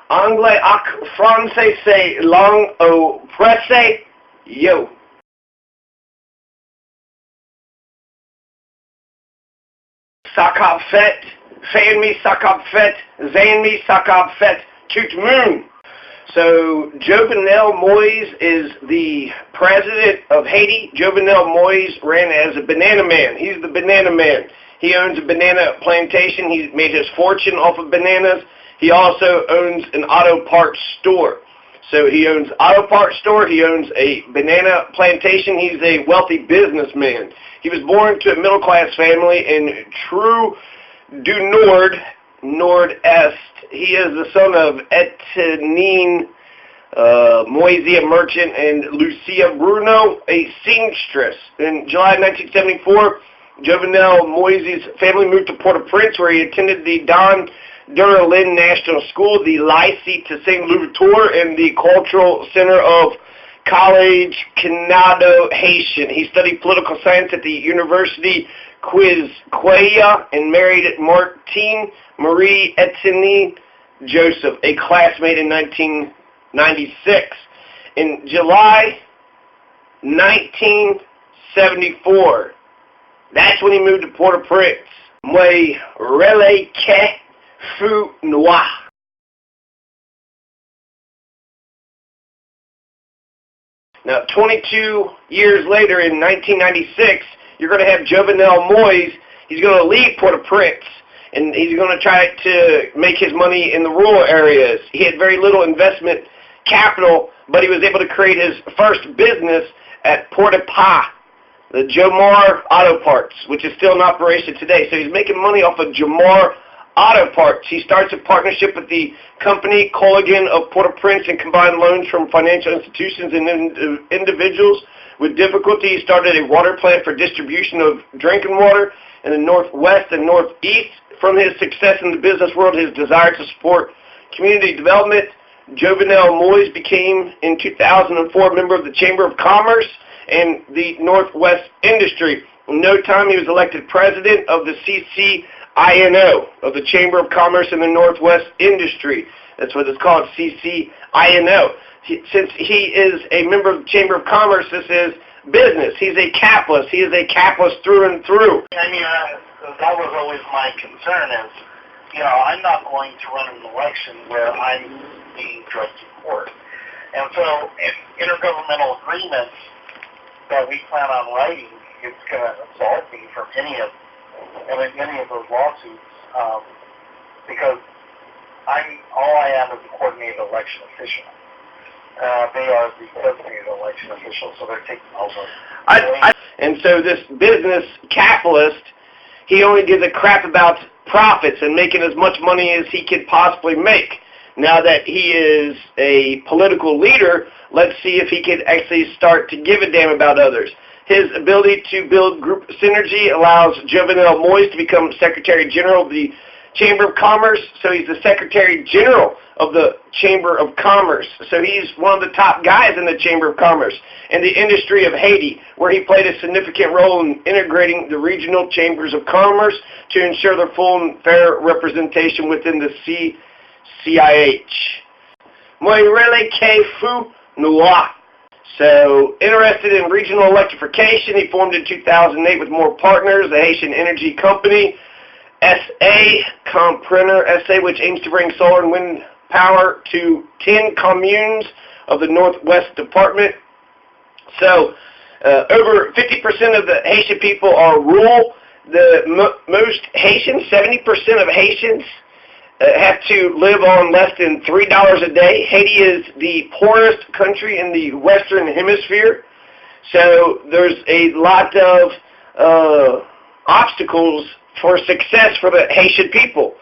Anglais ac français c'est langue au presse, yo. Sakab fet, fan me sakab fet, zan me sakab fet, tout moon. So Jovenel Moise is the president of Haiti. Jovenel Moise ran as a banana man. He's the banana man. He owns a banana plantation. He's made his fortune off of bananas. He also owns an auto parts store. So he owns auto parts store. He owns a banana plantation. He's a wealthy businessman. He was born to a middle-class family in True du Nord-Est. He is the son of Etienne Moise, a merchant, and Lucia Bruno, a seamstress. In July 1974, Jovenel Moise's family moved to Port-au-Prince, where he attended the Don Durlin National School, the Lycée de Saint-Louverture, and the Cultural Center of College Canado Haitian. He studied political science at the University Quizqueya and married Martine Marie Etienne Joseph, a classmate in 1996. In July 1974, that's when he moved to Port-au-Prince. Moi relais que fou noir. Now, 22 years later, in 1996, you're going to have Jovenel Moise. He's going to leave Port-au-Prince, and he's going to try to make his money in the rural areas. He had very little investment capital, but he was able to create his first business at Port-au-Pas, the Jomar Auto Parts, which is still in operation today. So he's making money off of Jomar Auto Parts. He starts a partnership with the company Colligan of Port-au-Prince and combined loans from financial institutions and individuals with difficulty. He started a water plant for distribution of drinking water in the northwest and northeast. From his success in the business world, his desire to support community development, Jovenel Moise became, in 2004, a member of the Chamber of Commerce and the Northwest Industry. In no time, he was elected president of the CCINO, of the Chamber of Commerce and the Northwest Industry. That's what it's called, CCINO. Since he is a member of the Chamber of Commerce, this is business. He's a capitalist. He is a capitalist through and through. I mean, that was always my concern is, I'm not going to run an election where I'm being drugged to court. And so intergovernmental agreements that we plan on writing, it's going to absolve me from any of those lawsuits because all I am is a coordinated election official. They are the designated election officials, so they're taking over. And so this business capitalist, he only gives a crap about profits and making as much money as he could possibly make. Now that he is a political leader, let's see if he can actually start to give a damn about others. His ability to build group synergy allows Jovenel Moise to become Secretary General of the Chamber of Commerce. So he's the Secretary General of the Chamber of Commerce. So he's one of the top guys in the Chamber of Commerce and the industry of Haiti, where he played a significant role in integrating the regional chambers of commerce to ensure their full and fair representation within the CIH. Moi relais que fou noir. So, interested in regional electrification, he formed in 2008 with more partners, the Haitian Energy Company, SA, Compreneur SA, which aims to bring solar and wind power to 10 communes of the Northwest Department. So, over 50% of the Haitian people are rural. Most Haitians, 70% of Haitians, have to live on less than $3 a day. Haiti is the poorest country in the Western Hemisphere, so there's a lot of obstacles for success for the Haitian people.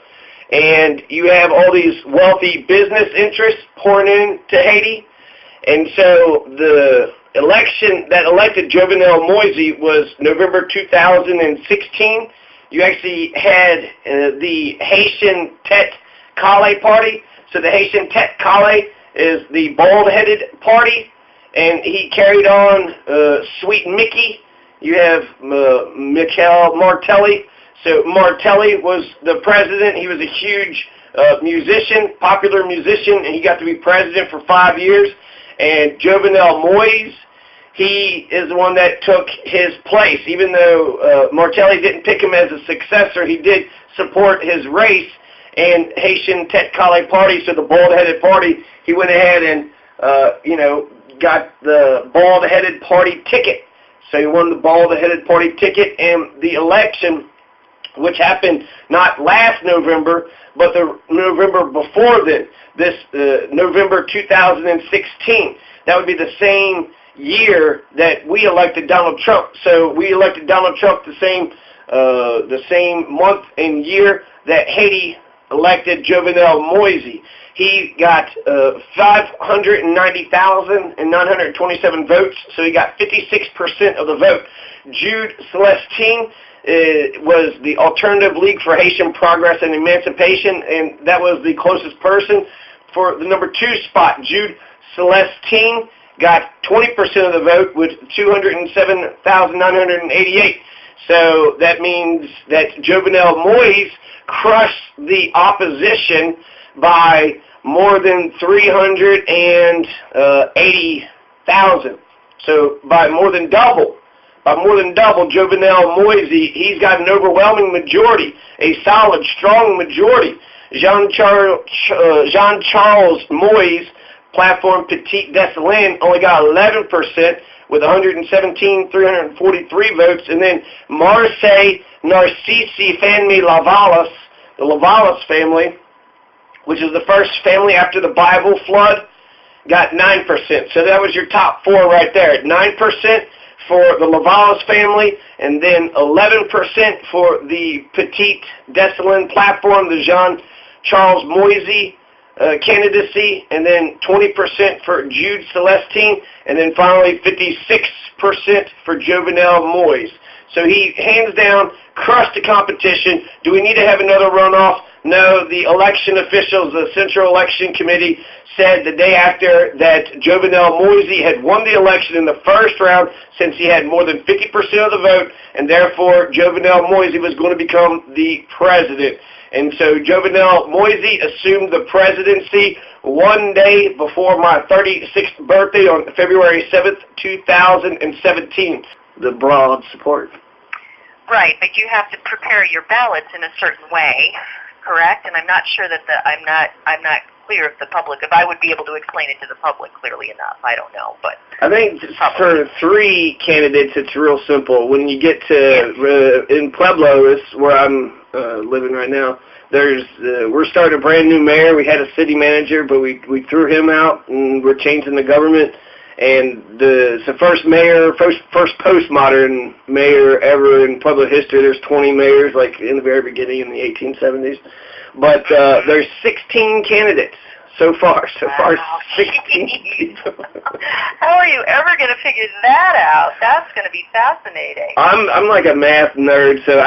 And you have all these wealthy business interests pouring into Haiti, and so the election that elected Jovenel Moise was November 2016. You actually had the Haitian Tête Calais party. So the Haitian Tête Calais is the bald-headed party, and he carried on Sweet Mickey. You have Michael Martelly. So Martelly was the president. He was a huge musician, popular musician, and he got to be president for 5 years. And Jovenel Moise, he is the one that took his place. Even though Martelly didn't pick him as a successor, he did support his race and Haitian Tête Kale Party, so the bald-headed party. He went ahead and, got the bald-headed party ticket. So he won the bald-headed party ticket, and the election, which happened not last November, but the November before then, this November 2016. That would be the same year that we elected Donald Trump. So we elected Donald Trump the same month and year that Haiti elected Jovenel Moise. He got 590,927 votes, so he got 56% of the vote. Jude Celestine was the Alternative League for Haitian Progress and Emancipation, and that was the closest person for the number 2 spot. Jude Celestine got 20% of the vote with 207,988. So that means that Jovenel Moise crushed the opposition by more than 380,000. So by more than double. Jovenel Moise, he's got an overwhelming majority, a solid, strong majority. Jean-Charles Moise, platform Petit Dessalines, only got 11% with 117,343 votes. And then Marseille Narcisse Famille Lavalas, the Lavalas family, which is the first family after the Bible flood, got 9%. So that was your top 4 right there. 9% for the Lavalas family, and then 11% for the Petit Dessalines platform, the Jean-Charles Moise candidacy, and then 20% for Jude Celestine, and then finally 56% for Jovenel Moise. So he, hands down, crushed the competition. Do we need to have another runoff? No, the election officials, the Central Election Committee, said the day after that Jovenel Moise had won the election in the first round since he had more than 50% of the vote, and therefore Jovenel Moise was going to become the president. And so Jovenel Moise assumed the presidency one day before my 36th birthday on February 7th, 2017. The broad support. Right, but you have to prepare your ballots in a certain way, correct? And I'm not sure that I'm not clear if I would be able to explain it to the public clearly enough. I don't know, but I think for 3 candidates, it's real simple. When you get to in Pueblo, is where I'm living right now. We're starting a brand new mayor. We had a city manager, but we threw him out, and we're changing the government. And it's the first postmodern mayor ever in Pueblo history. There's 20 mayors, like in the very beginning in the 1870s. But there's 16 candidates so far. 16 people. How are you ever going to figure that out? That's going to be fascinating. I'm like a math nerd, so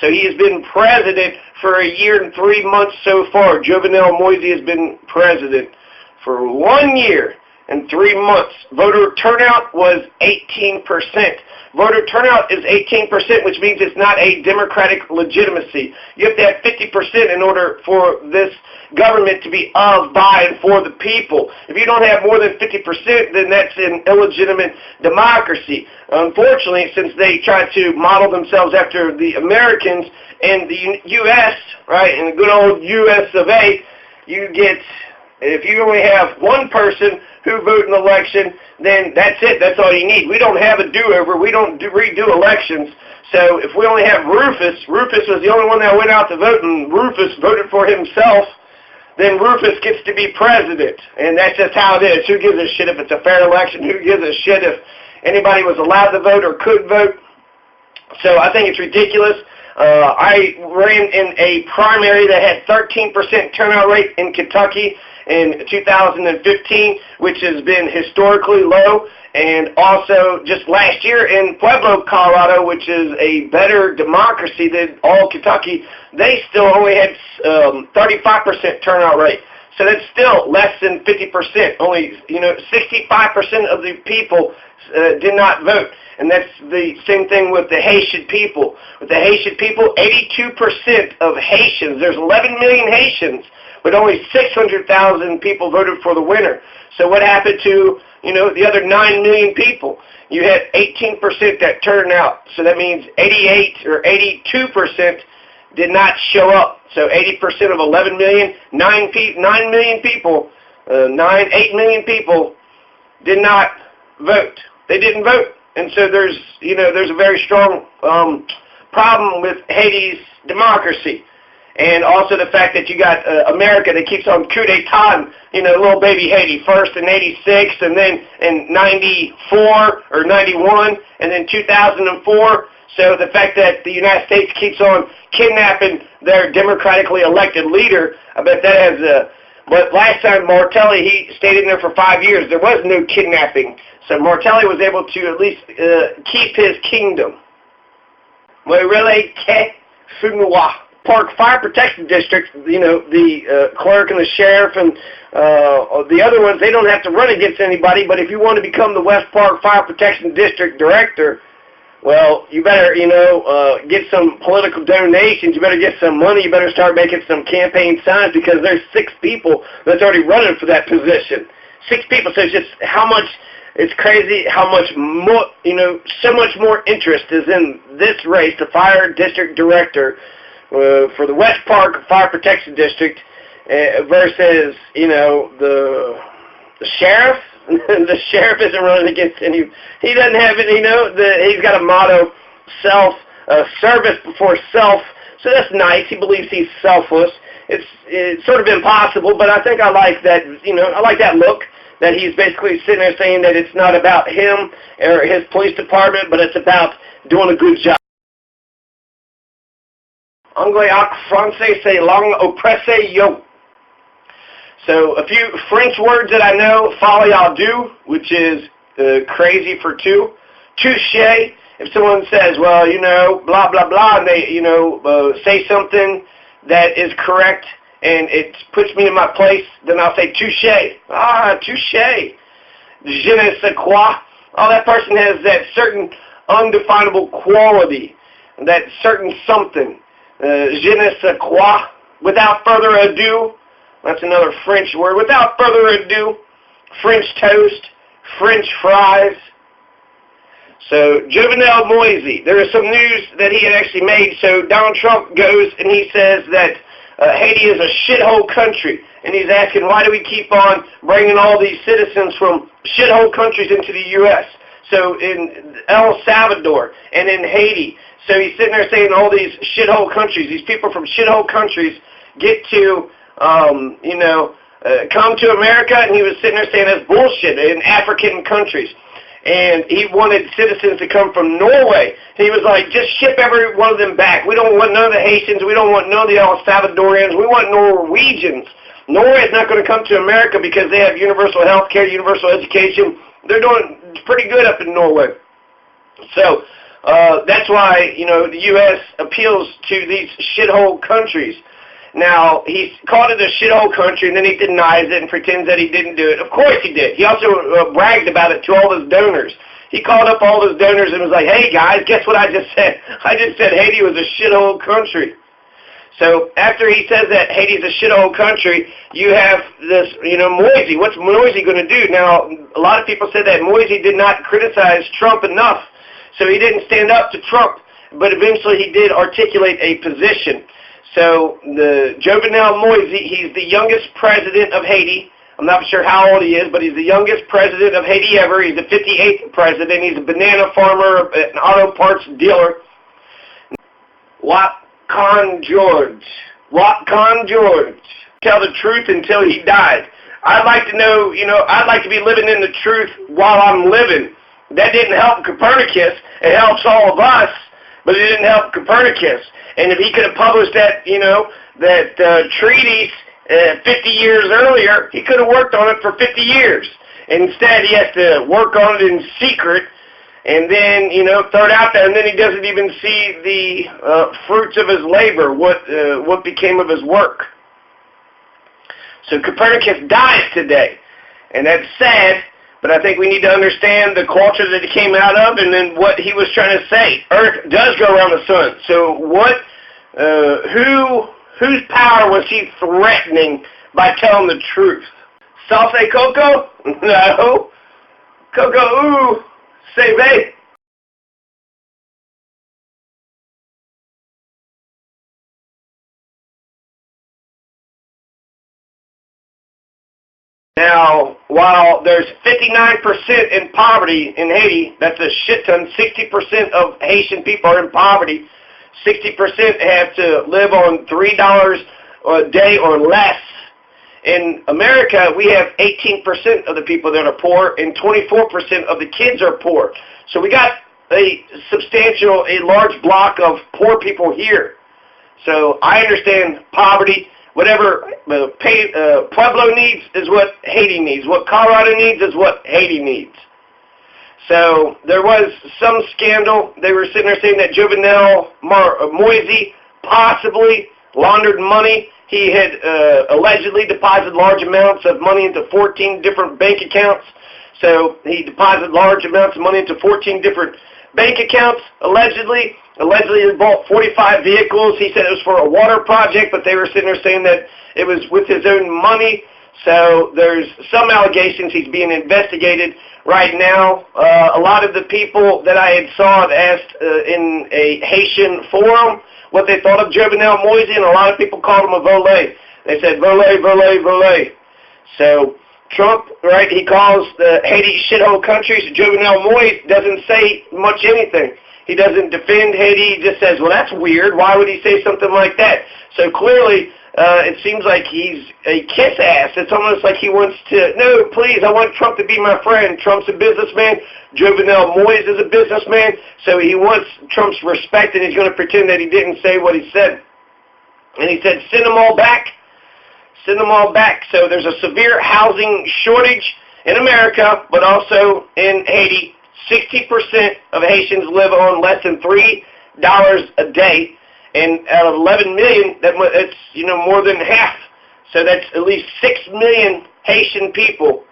he has been president for a year and 3 months so far. Jovenel Moise has been president for 1 year and 3 months. Voter turnout was 18%. Voter turnout is 18%, which means it's not a democratic legitimacy. You have to have 50% in order for this government to be of, by, and for the people. If you don't have more than 50%, then that's an illegitimate democracy. Unfortunately, since they try to model themselves after the Americans and the U.S., right, in the good old U.S. of A., you get, if you only have one person who vote in the election, then that's it. That's all you need. We don't have a do-over. We don't redo elections. So if we only have Rufus was the only one that went out to vote, and Rufus voted for himself, then Rufus gets to be president. And that's just how it is. Who gives a shit if it's a fair election? Who gives a shit if anybody was allowed to vote or could vote? So I think it's ridiculous. I ran in a primary that had 13% turnout rate in Kentucky in 2015, which has been historically low, and also just last year in Pueblo, Colorado, which is a better democracy than all Kentucky, they still only had 35% turnout rate. So that's still less than 50%. Only 65% of the people did not vote. And that's the same thing with the Haitian people. With the Haitian people, 82% of Haitians, there's 11 million Haitians, but only 600,000 people voted for the winner. So what happened to, the other 9 million people? You had 18% that turned out. So that means 88 or 82% did not show up. So 80% of 11 million, 9 million people, 8 million people did not vote. They didn't vote. And so there's a very strong problem with Haiti's democracy. And also the fact that you got America that keeps on coup d'etat, little baby Haiti, first in 86, and then in 94 or 91, and then 2004. So the fact that the United States keeps on kidnapping their democratically elected leader, I bet that has but last time Martelli, he stayed in there for 5 years. There was no kidnapping. So Martelli was able to at least keep his kingdom. Park Fire Protection District, the clerk and the sheriff and the other ones, they don't have to run against anybody, but if you want to become the West Park Fire Protection District Director, well, you better, get some political donations, you better get some money, you better start making some campaign signs, because there's 6 people that's already running for that position. 6 people, so it's just it's crazy how much more, so much more interest is in this race, the Fire District Director, for the West Park Fire Protection District versus, the sheriff. The sheriff isn't running against any. He doesn't have it, he's got a motto, service before self. So that's nice. He believes he's selfless. It's sort of impossible, but I think I like that, I like that look, that he's basically sitting there saying that it's not about him or his police department, but it's about doing a good job. Anglais ac français c'est langue oppressée yo. So a few French words that I know: folie à deux, which is crazy for two. Touché, if someone says, well, blah, blah, blah, and they, say something that is correct and it puts me in my place, then I'll say touché. Ah, touché. Je ne sais quoi. Oh, that person has that certain undefinable quality, that certain something. Je ne sais quoi. Without further ado. That's another French word. Without further ado, French toast, French fries. So, Jovenel Moise, there is some news that he had actually made. So, Donald Trump goes and he says that Haiti is a shithole country. And he's asking, why do we keep on bringing all these citizens from shithole countries into the U.S.? So, in El Salvador and in Haiti. So, he's sitting there saying all these shithole countries, these people from shithole countries get to come to America, and he was sitting there saying that's bullshit in African countries. And he wanted citizens to come from Norway. He was like, just ship every one of them back. We don't want none of the Haitians. We don't want none of the El Salvadorians. We want Norwegians. Norway is not going to come to America because they have universal health care, universal education. They're doing pretty good up in Norway. So that's why, the U.S. appeals to these shithole countries. Now, he called it a shithole country, and then he denies it and pretends that he didn't do it. Of course he did. He also bragged about it to all his donors. He called up all his donors and was like, hey, guys, guess what I just said? I just said Haiti was a shithole country. So after he says that Haiti's a shithole country, you have this, Moise. What's Moise going to do? Now, a lot of people said that Moise did not criticize Trump enough, so he didn't stand up to Trump. But eventually he did articulate a position. So the Jovenel Moise, he's the youngest president of Haiti. I'm not sure how old he is, but he's the youngest president of Haiti ever. He's the 58th president. He's a banana farmer, an auto parts dealer. Con George. Tell the truth until he died. I'd like to know, I'd like to be living in the truth while I'm living. That didn't help Copernicus. It helps all of us, but it didn't help Copernicus. And if he could have published that, that treatise 50 years earlier, he could have worked on it for 50 years. Instead, he has to work on it in secret, and then, throw it out there, and then he doesn't even see the fruits of his labor, what became of his work. So Copernicus dies today, and that's sad. But I think we need to understand the culture that he came out of, and then what he was trying to say. Earth does go around the sun. So Whose power was he threatening by telling the truth? Salsa Coco? No. Coco, ooh, say babe. Now, while there's 59% in poverty in Haiti, that's a shit ton. 60% of Haitian people are in poverty. 60% have to live on $3 a day or less. In America, we have 18% of the people that are poor, and 24% of the kids are poor. So we got a large block of poor people here. So I understand poverty. Whatever Pueblo needs is what Haiti needs. What Colorado needs is what Haiti needs. So there was some scandal. They were sitting there saying that Jovenel Moise possibly laundered money. He had allegedly deposited large amounts of money into 14 different bank accounts. So he deposited large amounts of money into 14 different bank accounts, allegedly. Allegedly, he bought 45 vehicles. He said it was for a water project, but they were sitting there saying that it was with his own money. So there's some allegations. He's being investigated right now. A lot of the people that I had saw had asked in a Haitian forum what they thought of Jovenel Moise, and a lot of people called him a volé. They said, volé, volé, volé. So Trump, right, he calls the Haiti shithole countries. Jovenel Moise doesn't say much anything. He doesn't defend Haiti. He just says, well, that's weird. Why would he say something like that? So clearly, it seems like he's a kiss ass. It's almost like he wants to, no, please, I want Trump to be my friend. Trump's a businessman. Jovenel Moise is a businessman. So he wants Trump's respect, and he's going to pretend that he didn't say what he said. And he said, send them all back. Send them all back. So there's a severe housing shortage in America, but also in Haiti. 60% of Haitians live on less than $3 a day, and out of 11 million, that's more than half. So that's at least 6 million Haitian people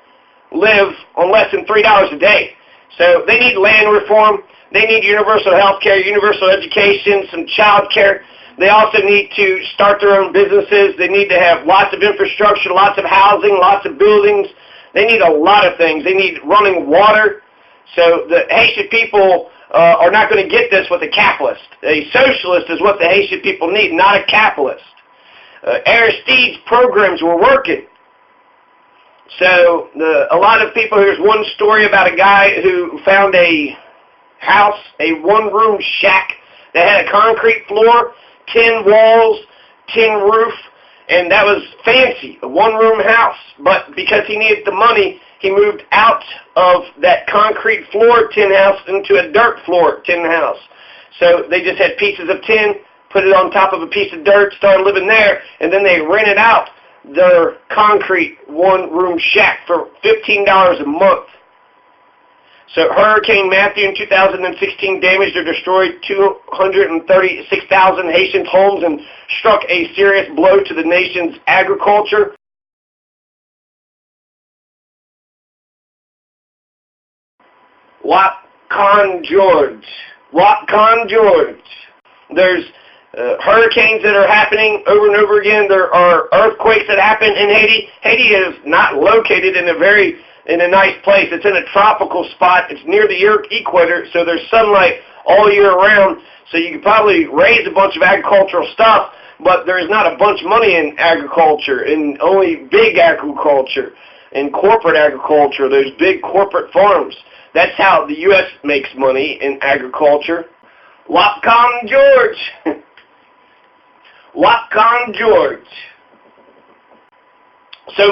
live on less than $3 a day. So they need land reform. They need universal health care, universal education, some child care. They also need to start their own businesses. They need to have lots of infrastructure, lots of housing, lots of buildings. They need a lot of things. They need running water. So the Haitian people are not going to get this with a capitalist. A socialist is what the Haitian people need, not a capitalist. Aristide's programs were working. So a lot of people, here's one story about a guy who found a house, a one-room shack that had a concrete floor, tin walls, tin roof, and that was fancy, a one-room house. But because he needed the money, he moved out of that concrete floor tin house into a dirt floor tin house. So they just had pieces of tin, put it on top of a piece of dirt, started living there, and then they rented out their concrete one-room shack for $15 a month. So Hurricane Matthew in 2016 damaged or destroyed 236,000 Haitian homes and struck a serious blow to the nation's agriculture. Wakan George. There's hurricanes that are happening over and over again. There are earthquakes that happen in Haiti. Haiti is not located in a nice place. It's in a tropical spot. It's near the equator, so there's sunlight all year round. So you could probably raise a bunch of agricultural stuff, but there's not a bunch of money in agriculture, in only big agriculture, in corporate agriculture. There's big corporate farms. That's how the U.S. makes money in agriculture. Wakan George. Wakan George. So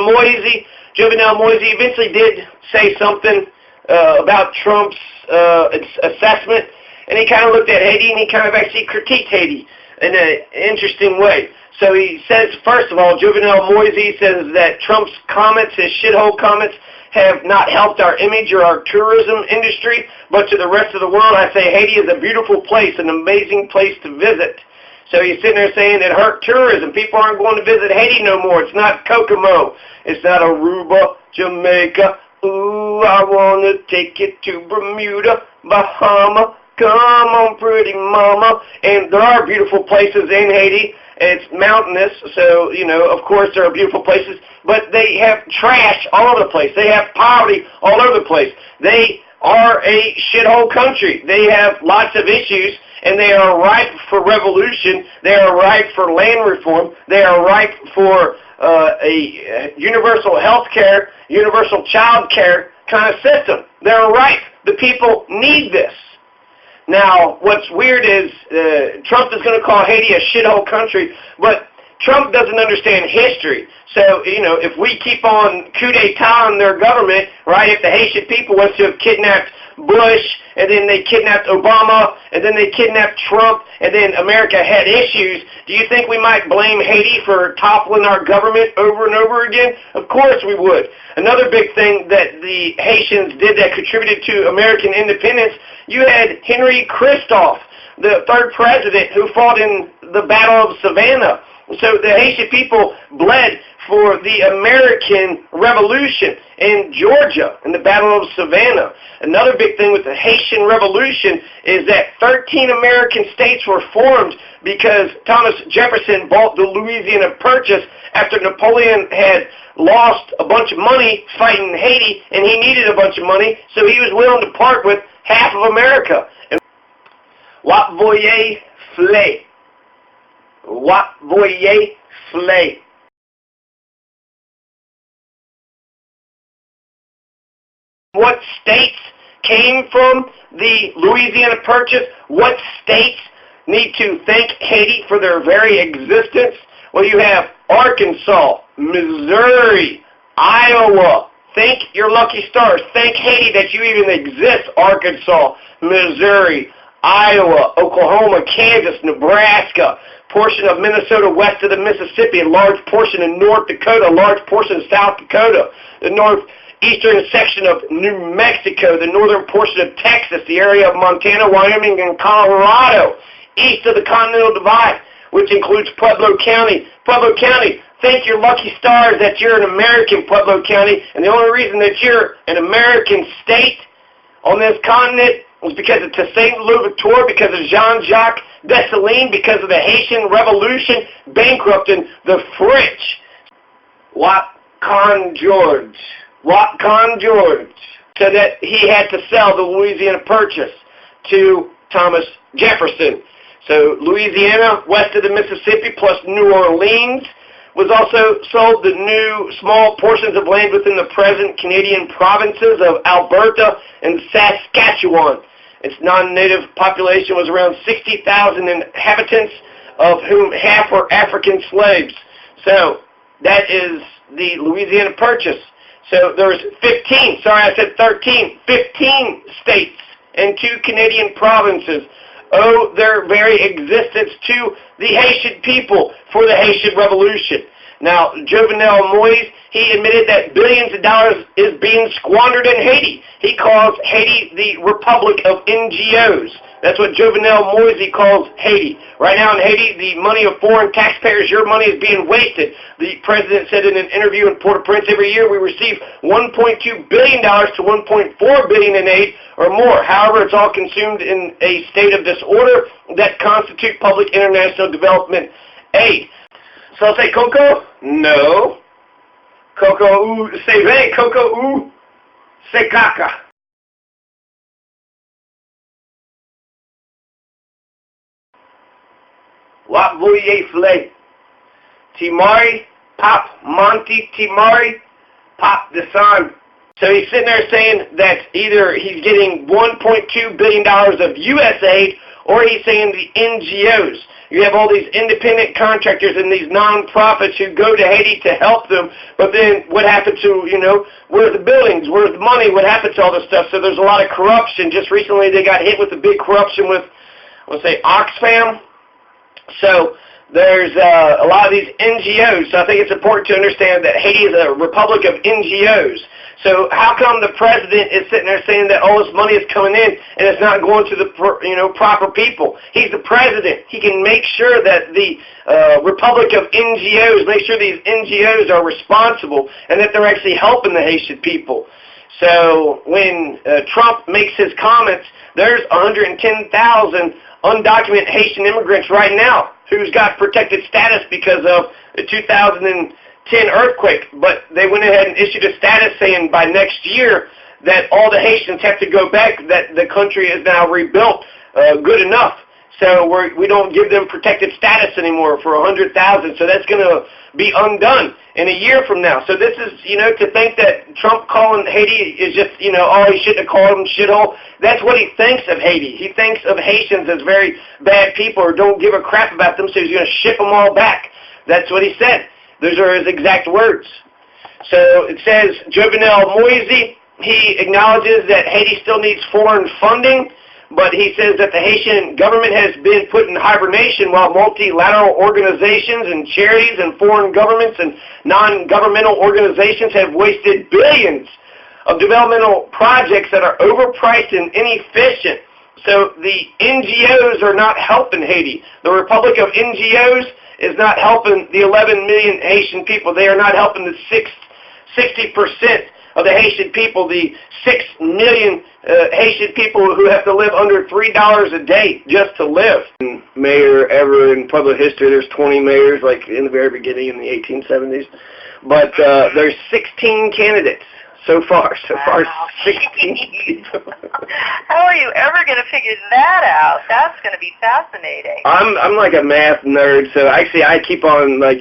Jovenel Moise eventually did say something about Trump's assessment, and he kind of looked at Haiti, and he kind of actually critiqued Haiti in an interesting way. So he says, first of all, Jovenel Moise says that Trump's comments, his shithole comments, have not helped our image or our tourism industry, but to the rest of the world, I say Haiti is a beautiful place, an amazing place to visit. So he's sitting there saying it hurt tourism. People aren't going to visit Haiti no more. It's not Kokomo. It's not Aruba, Jamaica. Ooh, I want to take it to Bermuda, Bahama, Come on, pretty mama. And there are beautiful places in Haiti. It's mountainous, so, you know, of course there are beautiful places, but they have trash all over the place. They have poverty all over the place. They are a shithole country. They have lots of issues, and they are ripe for revolution. They are ripe for land reform. They are ripe for a universal health care, universal child care kind of system. They're ripe. The people need this. Now, what's weird is Trump is going to call Haiti a shithole country, but Trump doesn't understand history. So, you know, if we keep on coup d'etat in their government, right, if the Haitian people was to have kidnapped Bush, and then they kidnapped Obama, and then they kidnapped Trump, and then America had issues, do you think we might blame Haiti for toppling our government over and over again? Of course we would. Another big thing that the Haitians did that contributed to American independence, you had Henry Christophe, the third president who fought in the Battle of Savannah. So the Haitian people bled for the American Revolution in Georgia in the Battle of Savannah. Another big thing with the Haitian Revolution is that 13 American states were formed because Thomas Jefferson bought the Louisiana Purchase after Napoleon had lost a bunch of money fighting Haiti, and he needed a bunch of money, so he was willing to part with half of America. And what voyez flay? What voyez flay? What states came from the Louisiana Purchase? What states need to thank Haiti for their very existence? Well, you have Arkansas, Missouri, Iowa. Thank your lucky stars. Thank Haiti that you even exist. Arkansas, Missouri, Iowa, Oklahoma, Kansas, Nebraska, portion of Minnesota west of the Mississippi, a large portion of North Dakota, a large portion of South Dakota, the northeastern section of New Mexico, the northern portion of Texas, the area of Montana, Wyoming, and Colorado, east of the Continental Divide, which includes Pueblo County. Pueblo County, thank your lucky stars that you're an American, Pueblo County, and the only reason that you're an American state on this continent was because of Toussaint Louverture, because of Jean-Jacques Dessalines, because of the Haitian Revolution bankrupting the French. What con George? What con George? So that he had to sell the Louisiana Purchase to Thomas Jefferson. So Louisiana, west of the Mississippi, plus New Orleans, was also sold the new small portions of land within the present Canadian provinces of Alberta and Saskatchewan. Its non-native population was around 60,000 inhabitants, of whom half were African slaves. So that is the Louisiana Purchase. So there's 15 states and 2 Canadian provinces owe their very existence to the Haitian people for the Haitian Revolution. Now, Jovenel Moise, he admitted that billions of dollars is being squandered in Haiti. He calls Haiti the Republic of NGOs. That's what Jovenel Moise calls Haiti. Right now in Haiti, the money of foreign taxpayers, your money is being wasted. The president said in an interview in Port-au-Prince, every year we receive $1.2 billion to $1.4 billion in aid or more. However, it's all consumed in a state of disorder that constitute public international development aid. So I'll say Coco? No. Coco ou c'est vrai, Coco ou c'est caca. What voyez flay? Timari, pop Monty Timari, pop the sun. So he's sitting there saying that either he's getting $1.2 billion of U.S. aid or he's saying the NGOs. You have all these independent contractors and these non-profits who go to Haiti to help them, but then what happened to, where's the buildings, where's the money, what happened to all this stuff? So there's a lot of corruption. Just recently they got hit with a big corruption with, Oxfam. So there's a lot of these NGOs. So I think it's important to understand that Haiti is a republic of NGOs. So how come the president is sitting there saying that all this money is coming in and it's not going to the proper people? He's the president. He can make sure that the republic of NGOs, make sure these NGOs are responsible and that they're actually helping the Haitian people. So when Trump makes his comments, there's 110,000 undocumented Haitian immigrants right now who's got protected status because of the 2010 earthquake. But they went ahead and issued a status saying by next year that all the Haitians have to go back, that the country is now rebuilt good enough. So we don't give them protected status anymore for 100,000. So that's going to be undone in a year from now. So this is, to think that Trump calling Haiti is just, oh, he shouldn't have called them shithole. That's what he thinks of Haiti. He thinks of Haitians as very bad people or don't give a crap about them, so he's going to ship them all back. That's what he said. Those are his exact words. So it says Jovenel Moise, he acknowledges that Haiti still needs foreign funding, but he says that the Haitian government has been put in hibernation while multilateral organizations and charities and foreign governments and non-governmental organizations have wasted billions of developmental projects that are overpriced and inefficient. So the NGOs are not helping Haiti. The Republic of NGOs is not helping the 11 million Haitian people. They are not helping the 60% of the Haitian people, the 6 million Haitian people who have to live under $3 a day just to live. Mayor ever in public history, there's 20 mayors, like in the very beginning in the 1870s. But there's 16 candidates so far. So far, 16 people. How are you ever going to figure that out? That's going to be fascinating. I'm like a math nerd, so actually I keep on, I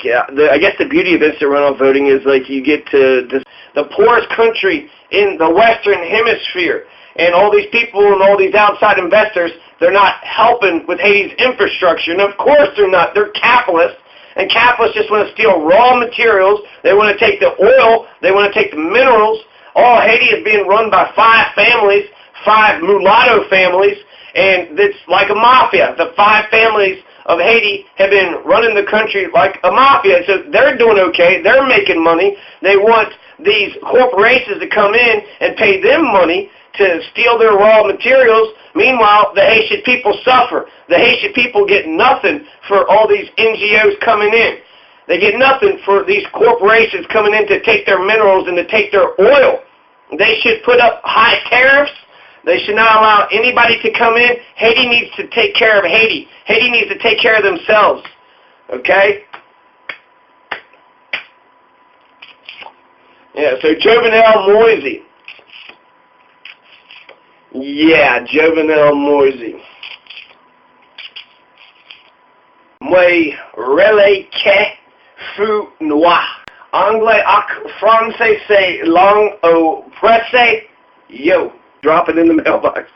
guess the beauty of instant runoff voting is you get to the poorest country in the Western Hemisphere, and all these people and all these outside investors, they're not helping with Haiti's infrastructure. And of course they're not. They're capitalists, and capitalists just want to steal raw materials. They want to take the oil. They want to take the minerals. All Haiti is being run by 5 families, 5 mulatto families, and it's like a mafia. The 5 families of Haiti have been running the country like a mafia. So they're doing okay. They're making money. They want these corporations to come in and pay them money to steal their raw materials. Meanwhile, the Haitian people suffer. The Haitian people get nothing for all these NGOs coming in. They get nothing for these corporations coming in to take their minerals and to take their oil. They should put up high tariffs. They should not allow anybody to come in. Haiti needs to take care of Haiti. Haiti needs to take care of themselves. Okay? Yeah, so Jovenel Moise. Yeah, Jovenel Moise. Moi relais que fou noir. Anglais ac français c'est langue au presse. Yo, drop it in the mailbox.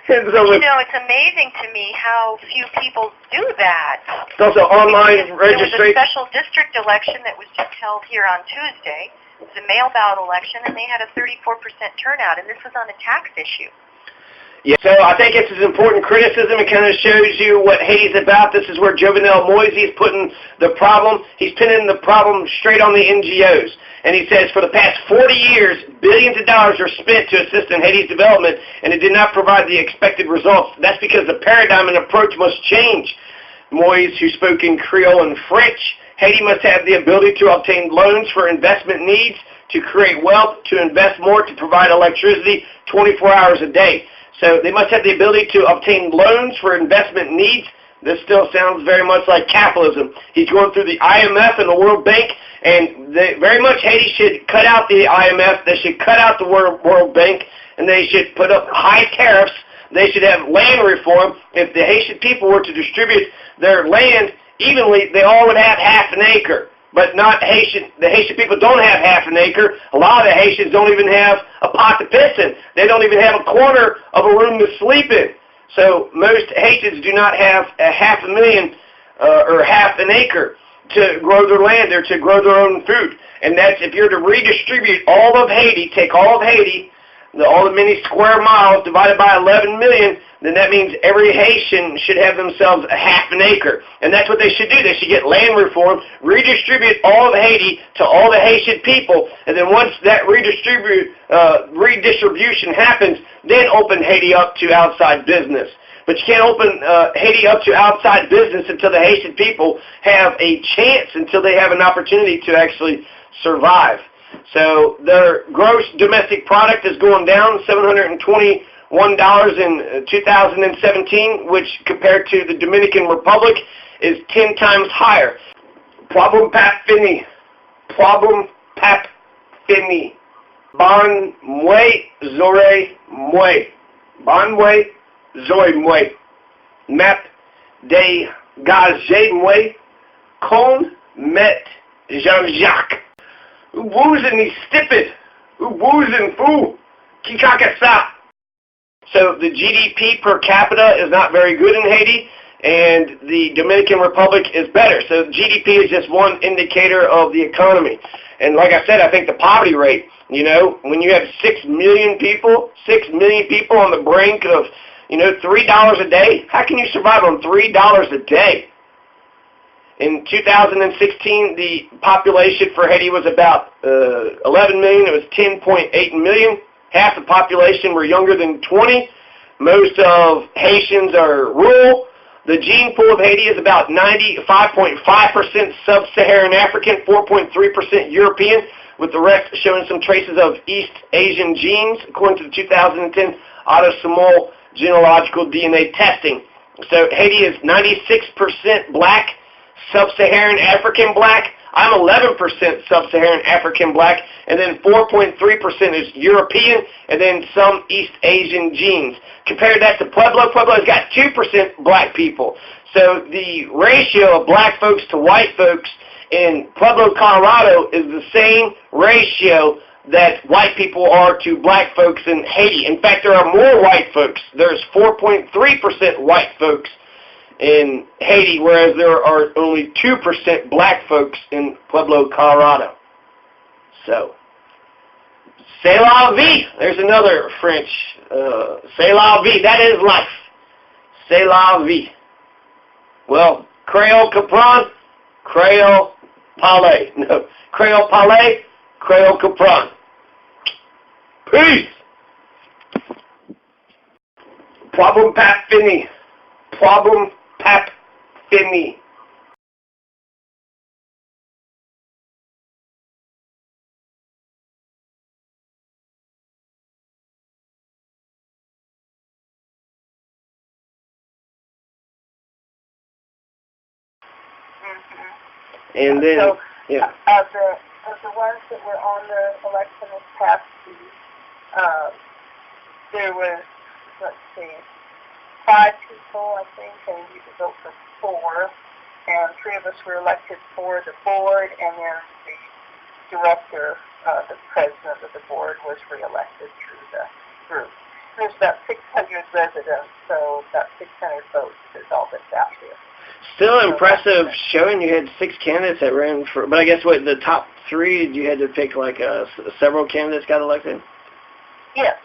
And so it's amazing to me how few people do that. It's also online registration. There was a special district election that was just held here on Tuesday. It was a mail ballot election, and they had a 34% turnout, and this was on a tax issue. Yeah, so I think it's an important criticism. It kind of shows you what Haiti's about. This is where Jovenel Moise is putting the problem. He's pinning the problem straight on the NGOs. And he says for the past 40 years, billions of dollars are spent to assist in Haiti's development, and it did not provide the expected results. That's because the paradigm and approach must change. Moise, who spoke in Creole and French, Haiti must have the ability to obtain loans for investment needs, to create wealth, to invest more, to provide electricity 24 hours a day. So they must have the ability to obtain loans for investment needs. This still sounds very much like capitalism. He's going through the IMF and the World Bank, and very much Haiti should cut out the IMF. They should cut out the World Bank, and they should put up high tariffs. They should have land reform. If the Haitian people were to distribute their land evenly, they all would have half an acre. But not Haitian. The Haitian people don't have half an acre. A lot of the Haitians don't even have a pot to piss in. They don't even have a corner of a room to sleep in. So most Haitians do not have a $500,000 or half an acre to grow their land or to grow their own food. And that's if you're to redistribute all of Haiti, take all of Haiti, all the many square miles divided by 11 million, then that means every Haitian should have themselves a half an acre. And that's what they should do. They should get land reform, redistribute all of Haiti to all the Haitian people, and then once that redistribution happens, then open Haiti up to outside business. But you can't open Haiti up to outside business until the Haitian people have a chance, until they have an opportunity to actually survive. So their gross domestic product is going down $721 in 2017, which compared to the Dominican Republic is 10 times higher. Problem pap fini. Problem pap fini. Bon mwe zore mwe. Bon mwe zore mwe. Map de gaze mwe. Con met Jean-Jacques. Woozin' he stipid. Woozin' foo. Kikakasa. So the GDP per capita is not very good in Haiti, and the Dominican Republic is better. So GDP is just one indicator of the economy. And like I said, I think the poverty rate, you know, when you have 6 million people on the brink of, you know, $3 a day, how can you survive on $3 a day? In 2016, the population for Haiti was about 11 million. It was 10.8 million. Half the population were younger than 20. Most of Haitians are rural. The gene pool of Haiti is about 95.5% sub-Saharan African, 4.3% European, with the rest showing some traces of East Asian genes, according to the 2010 autosomal genealogical DNA testing. So Haiti is 96% black, sub-Saharan African black. I'm 11% sub-Saharan African black, and then 4.3% is European, and then some East Asian genes. Compare that to Pueblo. Pueblo's got 2% black people. So the ratio of black folks to white folks in Pueblo, Colorado is the same ratio that white people are to black folks in Haiti. In fact, there are more white folks. There's 4.3% white folks in Haiti, whereas there are only 2% black folks in Pueblo, Colorado. So, c'est la vie. There's another French. C'est la vie. That is life. C'est la vie. Well, Creole comprend, Creole parler. No, Creole parler, Creole comprend. Peace. Problem pap fini. Problem pap fini. And then, so, yeah. Of the ones that were on the election this past week, there was, let's see, 5 people, I think, and you could vote for 4, and 3 of us were elected for the board, and then the director, the president of the board, was reelected through the group. There's about 600 residents, so about 600 votes is all that's out here. Still impressive showing. You had 6 candidates that ran for, but I guess what, the top 3, you had to pick like several candidates got elected? Yes.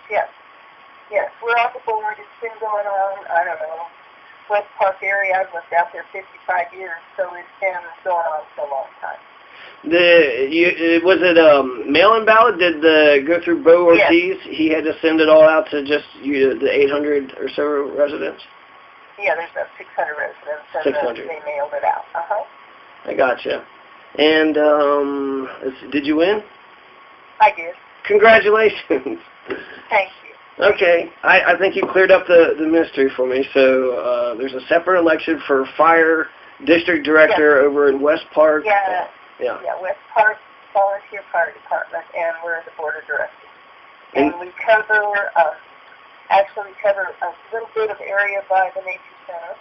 We're on the board. It's been going on, I don't know, West Park area. I've lived out there 55 years, so it's been going on for a long time. Was it mail-in ballot? Did go through Bo Ortiz? Yes. He had to send it all out to just the 800 or so residents? Yeah, there's about 600 residents, and 600. They mailed it out. I gotcha. And did you win? I did. Congratulations. Thank you. Okay, I think you cleared up the mystery for me. So there's a separate election for fire district director over in West Park. Yeah, West Park Volunteer Fire Department, and we're the board of directors. And we cover, we cover a little bit of area by the Nature Center.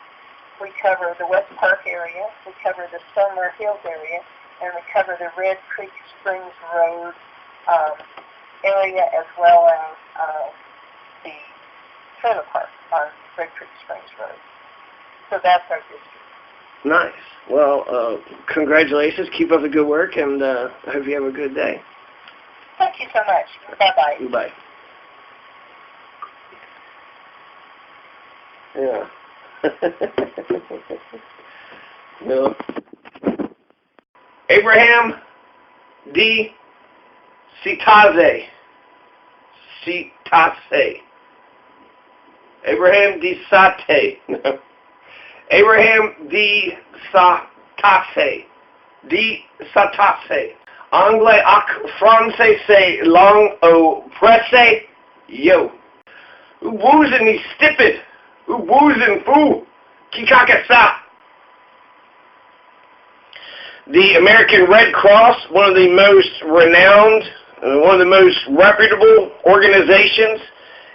We cover the West Park area. We cover the Summer Hills area, and we cover the Red Creek Springs Road area, as well as the trailer park on Red Creek Springs Road. So that's our district. Nice. Well, congratulations. Keep up the good work, and I hope you have a good day. Thank you so much. Bye-bye. Bye. Yeah. No. Abraham D. Sitaze. Abraham D. Sate. No. Abraham D. Satase. Anglais ac français c'est langue oppressée. Yo. Woozin' he's stupid. Woozin' foo. Kikakasa. The American Red Cross, one of the most renowned, one of the most reputable organizations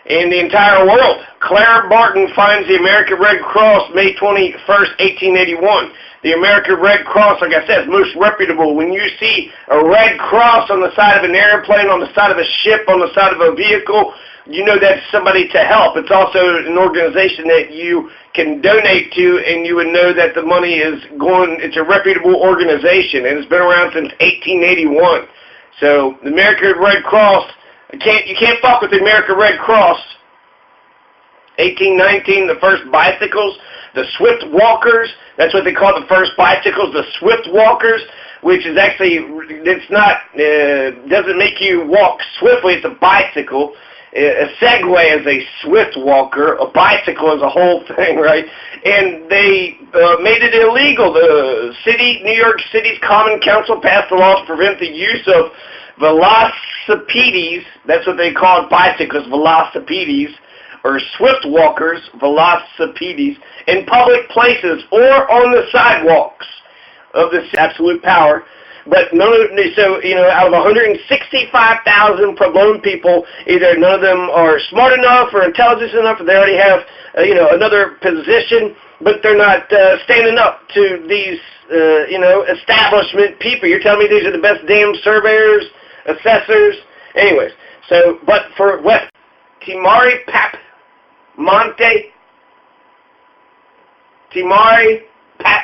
in the entire world. Clara Barton finds the American Red Cross May 21st, 1881. The American Red Cross, like I said, is most reputable. When you see a red cross on the side of an airplane, on the side of a ship, on the side of a vehicle, you know that's somebody to help. It's also an organization that you can donate to, and you would know that the money is going, it's a reputable organization, and it's been around since 1881. So the American Red Cross, you can't fuck with the American Red Cross. 1819, the first bicycles, the Swift Walkers, that's what they call the first bicycles, the Swift Walkers, which is actually, it's not, doesn't make you walk swiftly, it's a bicycle. A Segway is a Swift Walker, a bicycle is a whole thing, right? And they made it illegal. The city, New York City's Common Council passed a law to prevent the use of velocipedes, that's what they called bicycles, velocipedes, or Swift Walkers, velocipedes, in public places or on the sidewalks of this absolute power. But none of, so, you know, out of 165,000 Puebloan people, either none of them are smart enough or intelligent enough, or they already have, you know, another position, but they're not standing up to these, you know, establishment people. You're telling me these are the best damn surveyors, assessors? Anyways, so, but for what? Timari Pap Monte, Timari Pap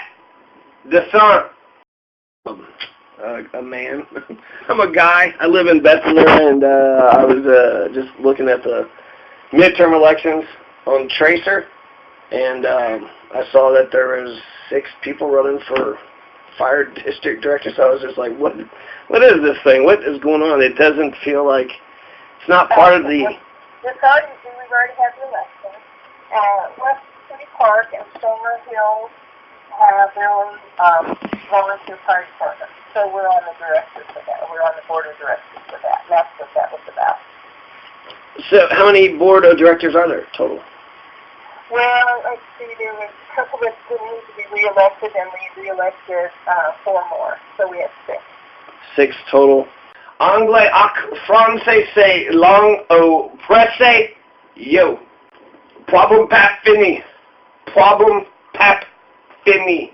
the Son. A man. I'm a guy. I live in Bessemer, and I was just looking at the midterm elections on Tracer, and I saw that there was 6 people running for fire district director. So I was just like, what is this thing? What is going on? It doesn't feel like it's not part of the. We've already had the election. West City Park and Stoner Hills have their own volunteer fire department. So we're on the directors for that. We're on the board of directors for that. And that's what that was about. So how many board of directors are there total? Well, let's see. There was a couple that didn't need to be reelected, and we reelected 4 more. So we have 6. 6 total. Anglais ac français c'est langue oppressée. Yo. Problem pap fini. Problem pap fini.